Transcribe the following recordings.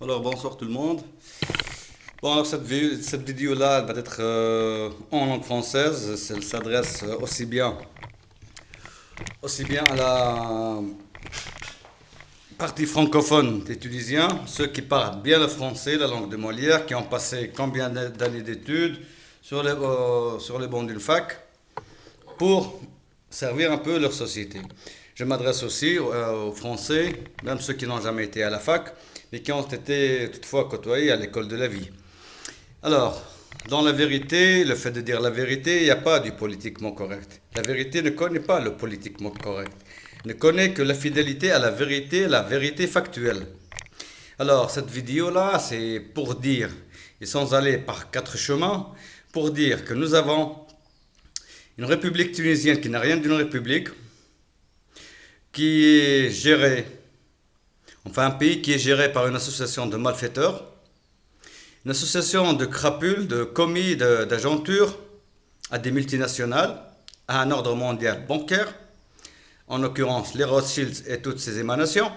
Alors bonsoir tout le monde. Bon alors cette vidéo-là elle va être en langue française. Elle s'adresse aussi bien à la partie francophone des Tunisiens, ceux qui parlent bien le français, la langue de Molière, qui ont passé combien d'années d'études sur les bancs d'une fac pour servir un peu leur société. Je m'adresse aussi aux Français, même ceux qui n'ont jamais été à la fac, mais qui ont été toutefois côtoyés à l'école de la vie. Alors, dans la vérité, le fait de dire la vérité, il n'y a pas du politiquement correct. La vérité ne connaît pas le politiquement correct. Ne connaît que la fidélité à la vérité factuelle. Alors, cette vidéo-là, c'est pour dire, et sans aller par quatre chemins, pour dire que nous avons une république tunisienne qui n'a rien d'une république, qui est gérée, enfin un pays qui est géré par une association de malfaiteurs, une association de crapules, de commis, d'agentures à des multinationales, à un ordre mondial bancaire, en l'occurrence les Rothschilds et toutes ces émanations,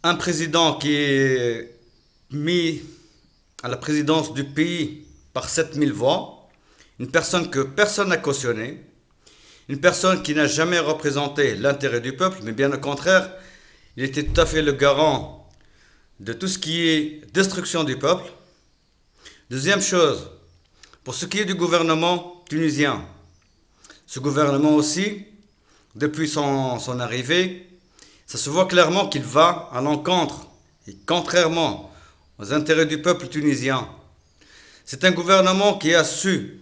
un président qui est mis à la présidence du pays par 7000 voix, une personne que personne n'a cautionnée, une personne qui n'a jamais représenté l'intérêt du peuple, mais bien au contraire, il était tout à fait le garant de tout ce qui est destruction du peuple. Deuxième chose, pour ce qui est du gouvernement tunisien, ce gouvernement aussi, depuis son arrivée, ça se voit clairement qu'il va à l'encontre et contrairement aux intérêts du peuple tunisien. C'est un gouvernement qui a su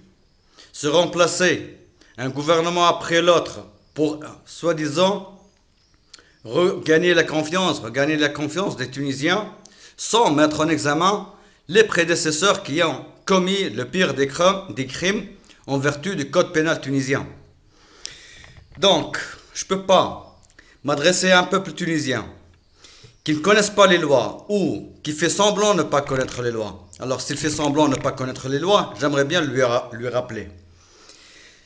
se remplacer, un gouvernement après l'autre, pour soi-disant regagner la confiance des Tunisiens, sans mettre en examen les prédécesseurs qui ont commis le pire des crimes en vertu du code pénal tunisien. Donc, je ne peux pas m'adresser à un peuple tunisien qui ne connaissent pas les lois ou qui fait semblant de ne pas connaître les lois. Alors, s'il fait semblant de ne pas connaître les lois, j'aimerais bien lui rappeler